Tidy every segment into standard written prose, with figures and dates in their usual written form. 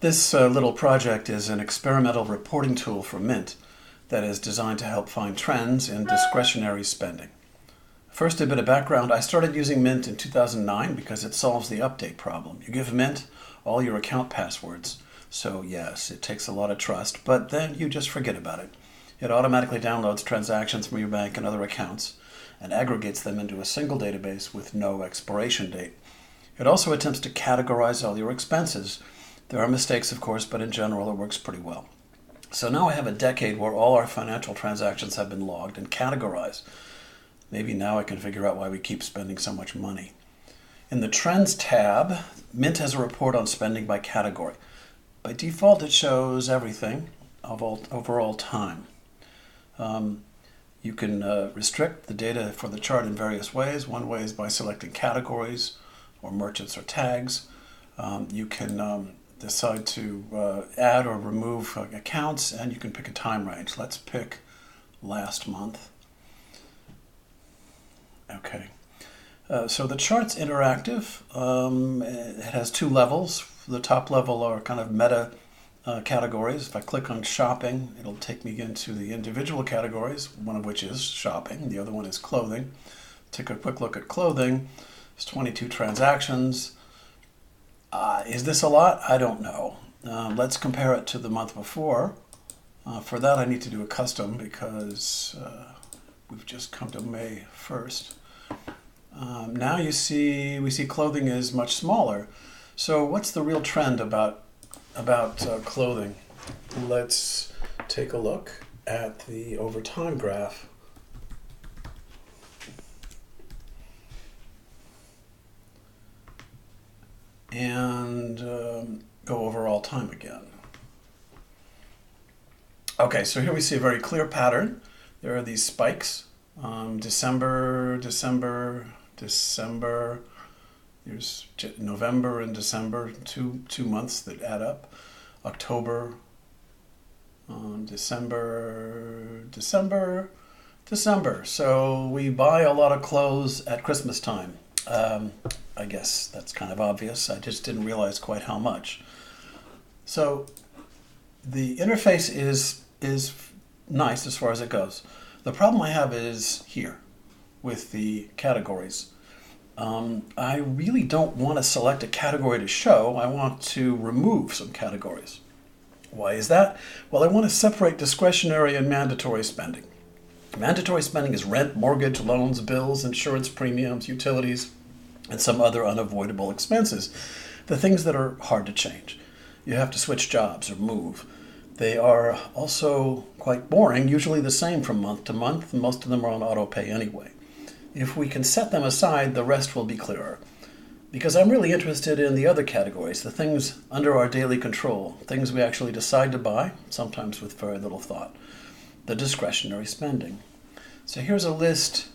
This little project is an experimental reporting tool for Mint that is designed to help find trends in discretionary spending. First, a bit of background. I started using Mint in 2009 because it solves the update problem. You give Mint all your account passwords. So yes, it takes a lot of trust, but then you just forget about it. It automatically downloads transactions from your bank and other accounts and aggregates them into a single database with no expiration date. It also attempts to categorize all your expenses. There are mistakes, of course, but in general it works pretty well. So now I have a decade where all our financial transactions have been logged and categorized. Maybe now I can figure out why we keep spending so much money. In the Trends tab, Mint has a report on spending by category. By default, it shows everything over all time. You can restrict the data for the chart in various ways. One way is by selecting categories or merchants or tags. You can decide to add or remove accounts, and you can pick a time range. Let's pick last month. Okay. So the chart's interactive. It has two levels. The top level are kind of meta categories. If I click on shopping, it'll take me into the individual categories, one of which is shopping. The other one is clothing. Take a quick look at clothing. There's 22 transactions. Is this a lot? I don't know. Let's compare it to the month before. For that, I need to do a custom because we've just come to May 1st. Now we see clothing is much smaller. So what's the real trend about clothing? Let's take a look at the over time graph. And go over all time again. Okay, so here we see a very clear pattern. There are these spikes. December. There's November and December, two months that add up. October, December. So we buy a lot of clothes at Christmas time. I guess that's kind of obvious. I just didn't realize quite how much. So the interface is nice as far as it goes. The problem I have is here with the categories. I really don't want to select a category to show. I want to remove some categories. Why is that? Well, I want to separate discretionary and mandatory spending. Mandatory spending is rent, mortgage, loans, bills, insurance premiums, utilities, and some other unavoidable expenses. The things that are hard to change. You have to switch jobs or move. They are also quite boring, usually the same from month to month, and most of them are on auto pay anyway. If we can set them aside, the rest will be clearer. Because I'm really interested in the other categories, the things under our daily control, things we actually decide to buy, sometimes with very little thought, the discretionary spending. So here's a list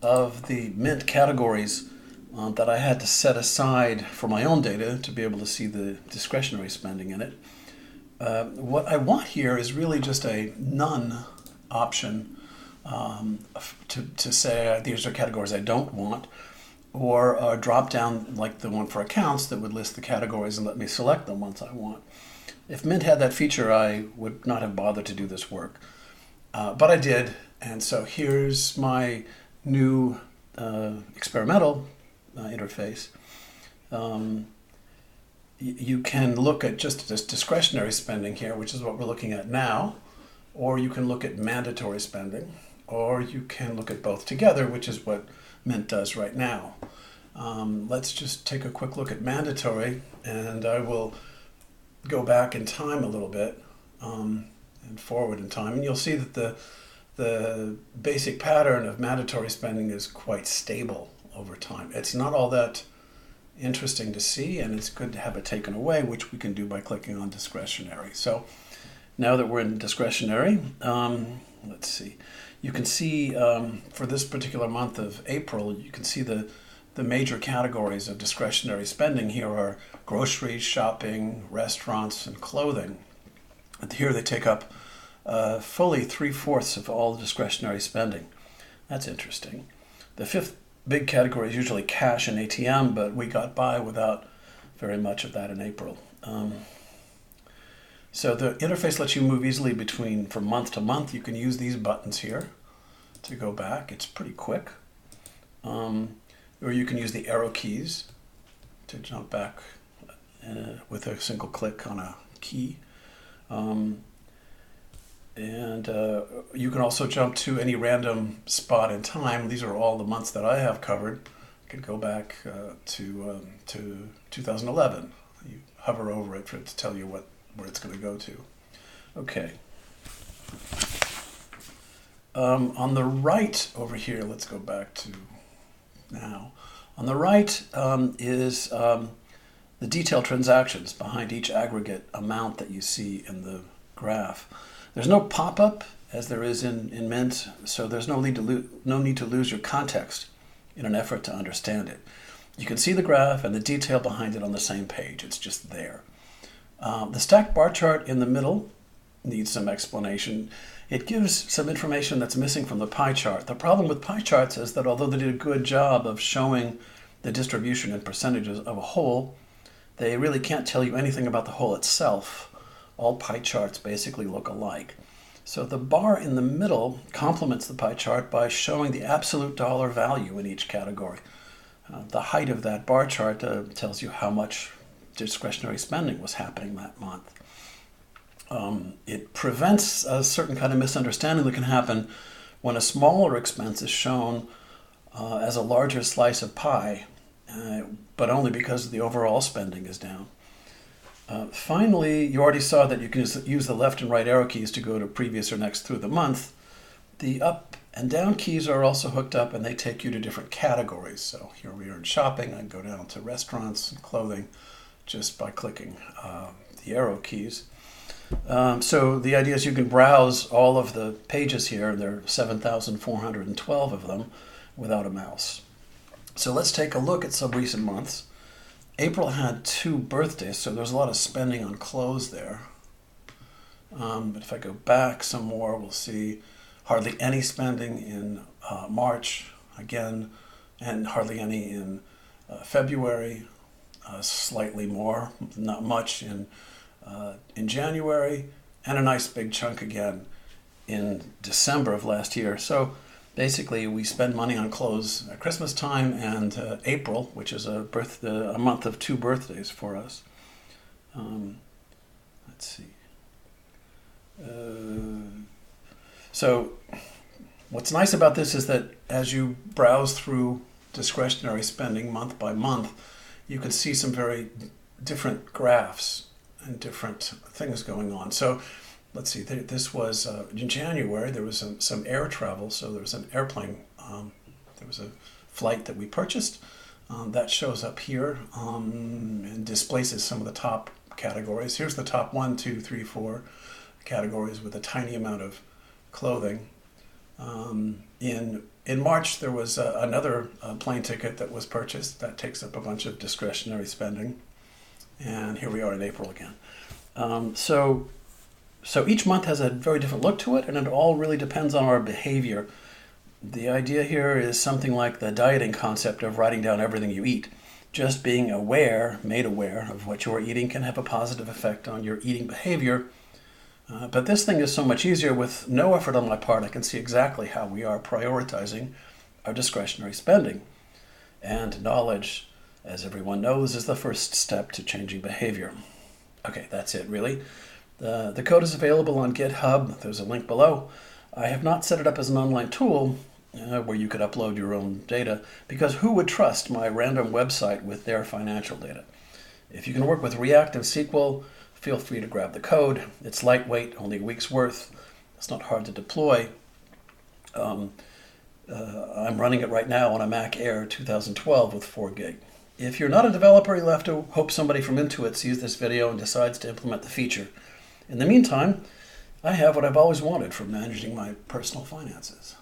of the Mint categories that I had to set aside for my own data to be able to see the discretionary spending in it. What I want here is really just a none option to say these are categories I don't want, or a drop down like the one for accounts that would list the categories and let me select them once I want. If Mint had that feature, I would not have bothered to do this work. But I did, and so here's my new experimental interface. You can look at just this discretionary spending here, which is what we're looking at now, or you can look at mandatory spending, or you can look at both together, which is what Mint does right now. Let's just take a quick look at mandatory, and I will go back in time a little bit and forward in time, and you'll see that the basic pattern of mandatory spending is quite stable over time. It's not all that interesting to see, and it's good to have it taken away, which we can do by clicking on discretionary. So now that we're in discretionary, let's see. You can see for this particular month of April, you can see the major categories of discretionary spending here are groceries, shopping, restaurants, and clothing. And here they take up fully 3/4 of all discretionary spending. That's interesting. The fifth big category is usually cash and ATM, but we got by without very much of that in April. So the interface lets you move easily from month to month. You can use these buttons here to go back. It's pretty quick. Or you can use the arrow keys to jump back with a single click on a key. You can also jump to any random spot in time. These are all the months that I have covered. You can go back to 2011. You hover over it for it to tell you where it's going to go to. Okay. On the right over here, let's go back to now. On the right is the detailed transactions behind each aggregate amount that you see in the graph. There's no pop-up as there is in Mint, so there's no need to lose your context in an effort to understand it. You can see the graph and the detail behind it on the same page. It's just there. The stacked bar chart in the middle needs some explanation. It gives some information that's missing from the pie chart. The problem with pie charts is that although they did a good job of showing the distribution in percentages of a whole, they really can't tell you anything about the whole itself. All pie charts basically look alike. So the bar in the middle complements the pie chart by showing the absolute dollar value in each category. The height of that bar chart tells you how much discretionary spending was happening that month. It prevents a certain kind of misunderstanding that can happen when a smaller expense is shown as a larger slice of pie, but only because the overall spending is down. Finally, you already saw that you can use the left and right arrow keys to go to previous or next through the month. The up and down keys are also hooked up and they take you to different categories. So here we are in shopping. I can go down to restaurants and clothing just by clicking the arrow keys. So the idea is you can browse all of the pages here. There are 7,412 of them without a mouse. So let's take a look at some recent months. April had 2 birthdays, so there's a lot of spending on clothes there. But if I go back some more, we'll see hardly any spending in March, again, and hardly any in February, slightly more, not much in January, and a nice big chunk again in December of last year. So basically, we spend money on clothes at Christmas time and April, which is a month of 2 birthdays for us. Let's see. So what's nice about this is that as you browse through discretionary spending month by month, you can see some very different graphs and different things going on. So let's see, this was in January, there was some air travel. So there was an airplane, there was a flight that we purchased. That shows up here and displaces some of the top categories. Here's the top 1, 2, 3, 4 categories with a tiny amount of clothing. In March, there was another plane ticket that was purchased. That takes up a bunch of discretionary spending. And here we are in April again. So each month has a very different look to it, and it all really depends on our behavior. The idea here is something like the dieting concept of writing down everything you eat. Just being made aware of what you're eating can have a positive effect on your eating behavior. But this thing is so much easier with no effort on my part. I can see exactly how we are prioritizing our discretionary spending. And knowledge, as everyone knows, is the first step to changing behavior. Okay, that's it really. The code is available on GitHub. There's a link below. I have not set it up as an online tool where you could upload your own data, because who would trust my random website with their financial data? If you can work with React and SQL, feel free to grab the code. It's lightweight, only a week's worth. It's not hard to deploy. I'm running it right now on a Mac Air 2012 with 4 gig. If you're not a developer, you'll have to hope somebody from Intuit sees this video and decides to implement the feature. In the meantime, I have what I've always wanted for managing my personal finances.